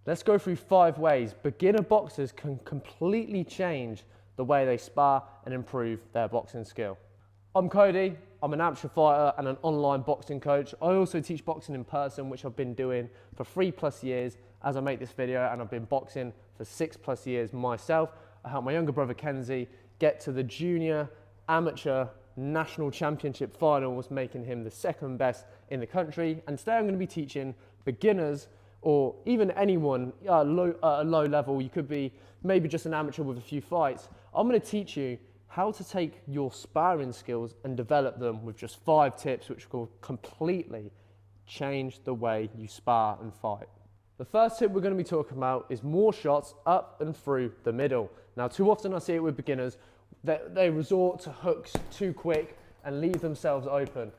Let's go through 5 ways beginner boxers can completely change the way they spar and improve their boxing skill. I'm Cody, I'm an amateur fighter and an online boxing coach. I also teach boxing in person, which I've been doing for 3+ years as I make this video, and I've been boxing for 6+ years myself. I helped my younger brother Kenzie get to the junior amateur national championship finals, making him the 2nd best in the country. And today I'm going to be teaching beginners, or even anyone at a low level. You could be maybe just an amateur with a few fights. I'm going to teach you how to take your sparring skills and develop them with just 5 tips which will completely change the way you spar and fight. The first tip we're going to be talking about is more shots up and through the middle. Now, too often I see it with beginners, they resort to hooks too quick and leave themselves open.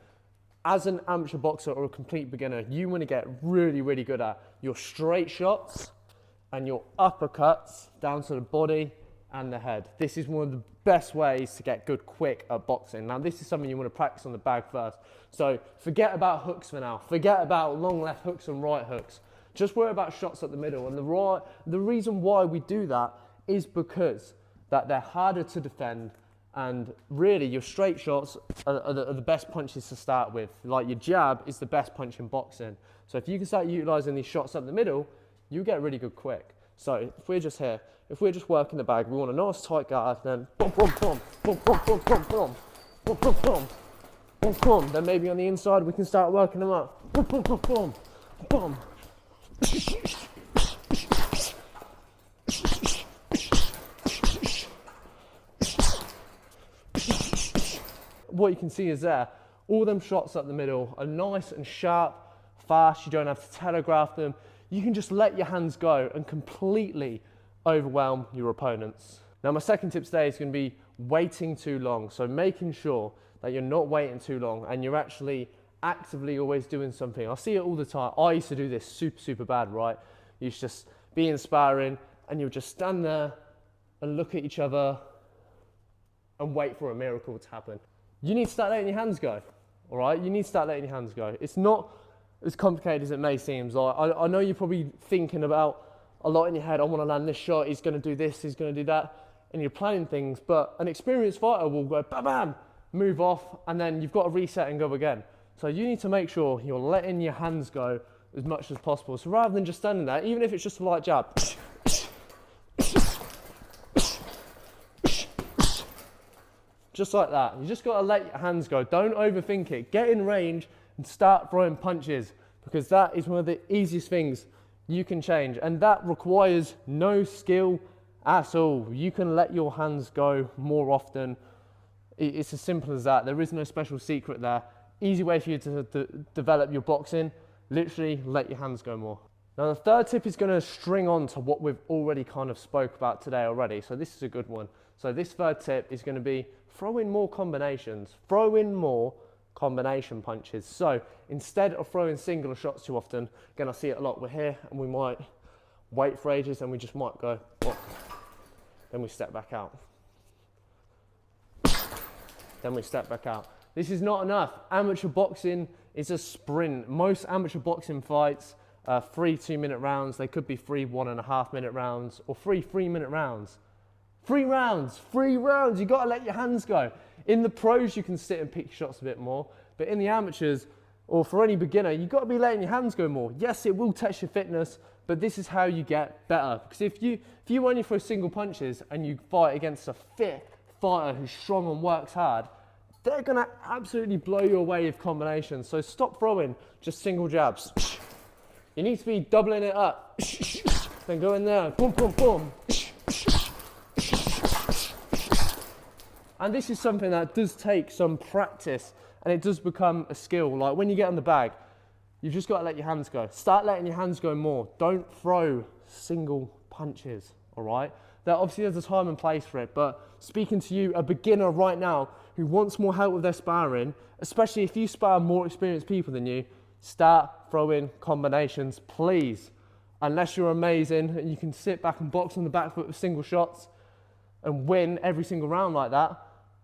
As an amateur boxer or a complete beginner, you want to get really, really good at your straight shots and your uppercuts down to the body and the head. This is one of the best ways to get good quick at boxing. Now, this is something you want to practice on the bag first. So forget about hooks for now. Forget about long left hooks and right hooks. Just worry about shots at the middle. And the reason why we do that is because that they're harder to defend, and really your straight shots are the best punches to start with. Like your jab is the best punch in boxing. So if you can start utilizing these shots up the middle, you get really good quick. So if we're just here, if we're just working the bag, we want a nice tight guard, then boom, boom, boom, boom, boom, boom, boom, boom, boom, boom, boom, boom, boom. Then maybe on the inside we can start working them up. Boom, boom, boom, boom, boom. What you can see is there, all them shots up the middle are nice and sharp, fast. You don't have to telegraph them. You can just let your hands go and completely overwhelm your opponents. Now, my second tip today is going to be waiting too long. So making sure that you're not waiting too long and you're actually actively always doing something. I see it all the time. I used to do this super bad, right? You used to just be in sparring and you'll just stand there and look at each other and wait for a miracle to happen. You need to start letting your hands go, all right? You need to start letting your hands go. It's not as complicated as it may seem. Like, I know you're probably thinking about a lot in your head. I want to land this shot, he's going to do this, he's going to do that, and you're planning things, but an experienced fighter will go bam, bam, move off, and then you've got to reset and go again. So you need to make sure you're letting your hands go as much as possible. So rather than just standing there, even if it's just a light jab, just like that. You just got to let your hands go. Don't overthink it. Get in range and start throwing punches, because that is one of the easiest things you can change. And that requires no skill at all. You can let your hands go more often. It's as simple as that. There is no special secret there. Easy way for you to develop your boxing. Literally let your hands go more. Now, the third tip is going to string on to what we've already kind of spoke about today already. So this is a good one. So this third tip is going to be throw in more combinations. Throw in more combination punches. So instead of throwing singular shots too often, again, I see it a lot. We're here and we might wait for ages and we just might go, oh. Then we step back out. Then we step back out. This is not enough. Amateur boxing is a sprint. Most amateur boxing fights are 3 2-minute rounds. They could be 3 1.5-minute rounds, or 3 3-minute rounds. 3 rounds. You got to let your hands go. In the pros, you can sit and pick shots a bit more, but in the amateurs, or for any beginner, you've got to be letting your hands go more. Yes, it will test your fitness, but this is how you get better. Because if you only throw single punches and you fight against a fit fighter who's strong and works hard, they're going to absolutely blow you away with combinations. So stop throwing just single jabs. You need to be doubling it up. Then go in there, boom, boom, boom. And this is something that does take some practice, and it does become a skill. Like when you get on the bag, you've just got to let your hands go. Start letting your hands go more. Don't throw single punches, all right? There obviously there's a time and place for it, but speaking to you, a beginner right now who wants more help with their sparring, especially if you spar more experienced people than you, start throwing combinations, please. Unless you're amazing and you can sit back and box on the back foot with single shots and win every single round like that,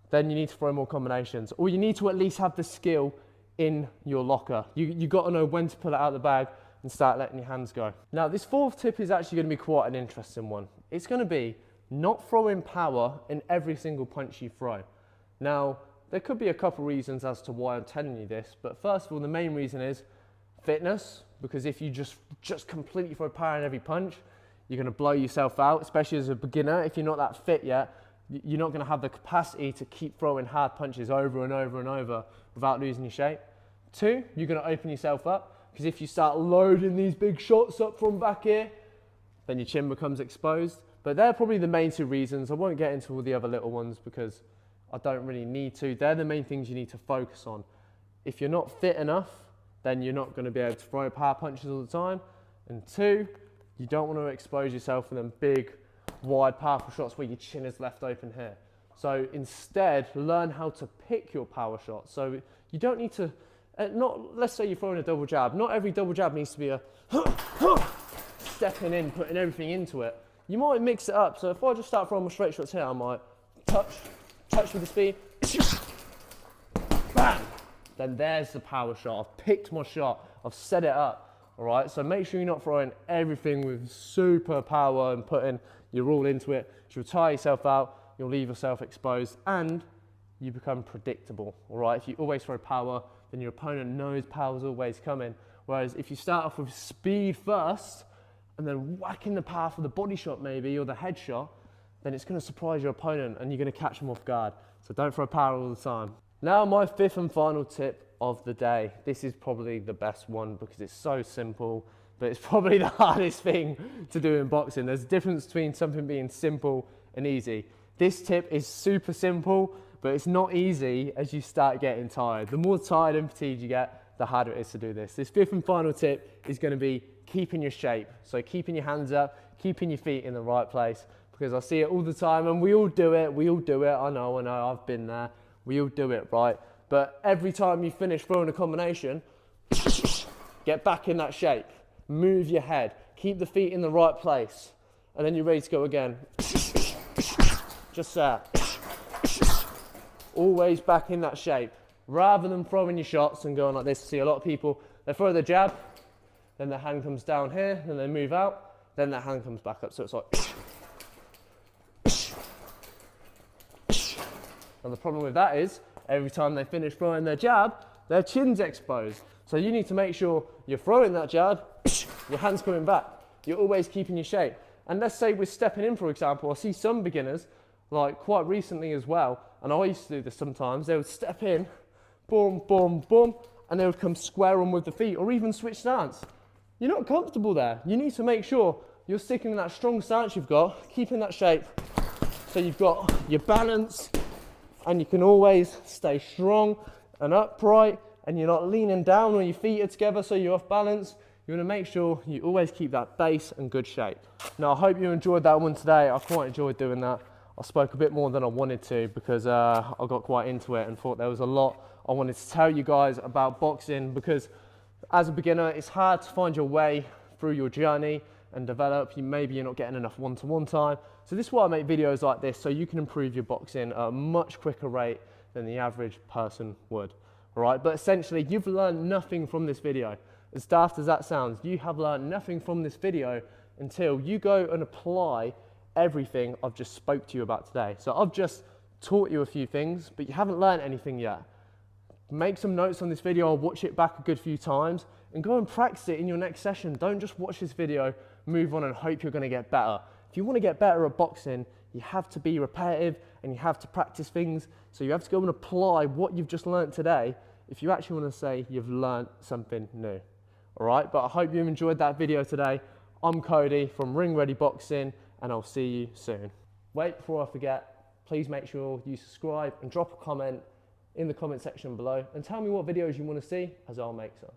then you need to throw more combinations. Or you need to at least have the skill in your locker. You got to know when to pull it out of the bag and start letting your hands go. Now, this fourth tip is actually going to be quite an interesting one. It's going to be not throwing power in every single punch you throw. Now, there could be a couple reasons as to why I'm telling you this, but first of all, the main reason is fitness, because if you just completely throw power in every punch, you're going to blow yourself out, especially as a beginner. If you're not that fit yet, you're not going to have the capacity to keep throwing hard punches over and over and over without losing your shape. Two, you're going to open yourself up, because if you start loading these big shots up from back here, then your chin becomes exposed. But they're probably the main two reasons. I won't get into all the other little ones because I don't really need to. They're the main things you need to focus on. If you're not fit enough, then you're not going to be able to throw power punches all the time. And two, you don't want to expose yourself for them big, wide, powerful shots where your chin is left open here. So instead, learn how to pick your power shots. So you don't need to, let's say you're throwing a double jab. Not every double jab needs to be a stepping in, putting everything into it. You might mix it up. So if I just start throwing my straight shots here, I might touch with the speed, bam. Then there's the power shot. I've picked my shot, I've set it up, all right? So make sure you're not throwing everything with super power and putting your all into it. You'll tire yourself out, you'll leave yourself exposed, and you become predictable, all right? If you always throw power, then your opponent knows power's always coming. Whereas if you start off with speed first, and then whacking the power for the body shot maybe, or the head shot, then it's going to surprise your opponent and you're going to catch them off guard. So don't throw power all the time. Now my fifth and final tip of the day. This is probably the best one because it's so simple, but it's probably the hardest thing to do in boxing. There's a difference between something being simple and easy. This tip is super simple, but it's not easy as you start getting tired. The more tired and fatigued you get, the harder it is to do this. This fifth and final tip is going to be keeping your shape. So keeping your hands up, keeping your feet in the right place, because I see it all the time and we all do it, I know, I've been there, we all do it, right? But every time you finish throwing a combination, get back in that shape, move your head, keep the feet in the right place, and then you're ready to go again. Just that. Always back in that shape, rather than throwing your shots and going like this. See a lot of people, they throw the jab, then the hand comes down here, then they move out, then the hand comes back up, so it's like. And the problem with that is, every time they finish throwing their jab, their chin's exposed. So you need to make sure you're throwing that jab, your hand's coming back. You're always keeping your shape. And let's say we're stepping in, for example, I see some beginners, like quite recently as well, and I used to do this sometimes, they would step in, boom, boom, boom, and they would come square on with the feet, or even switch stance. You're not comfortable there. You need to make sure you're sticking in that strong stance you've got, keeping that shape, so you've got your balance, and you can always stay strong and upright, and you're not leaning down when your feet are together so you're off balance. You want to make sure you always keep that base and good shape. Now, I hope you enjoyed that one today. I quite enjoyed doing that. I spoke a bit more than I wanted to because I got quite into it and thought there was a lot I wanted to tell you guys about boxing, because as a beginner, it's hard to find your way through your journey and develop. Maybe you're not getting enough one-to-one time. So this is why I make videos like this, so you can improve your boxing at a much quicker rate than the average person would. All right, but essentially you've learned nothing from this video. As daft as that sounds, you have learned nothing from this video until you go and apply everything I've just spoke to you about today. So I've just taught you a few things, but you haven't learned anything yet. Make some notes on this video, or watch it back a good few times, and go and practice it in your next session. Don't just watch this video, move on and hope you're going to get better. If you want to get better at boxing, you have to be repetitive and you have to practice things. So you have to go and apply what you've just learned today if you actually want to say you've learned something new. All right, but I hope you enjoyed that video today. I'm Cody from Ring Ready Boxing, and I'll see you soon. Wait, before I forget, please make sure you subscribe and drop a comment in the comment section below and tell me what videos you want to see, as I'll make some.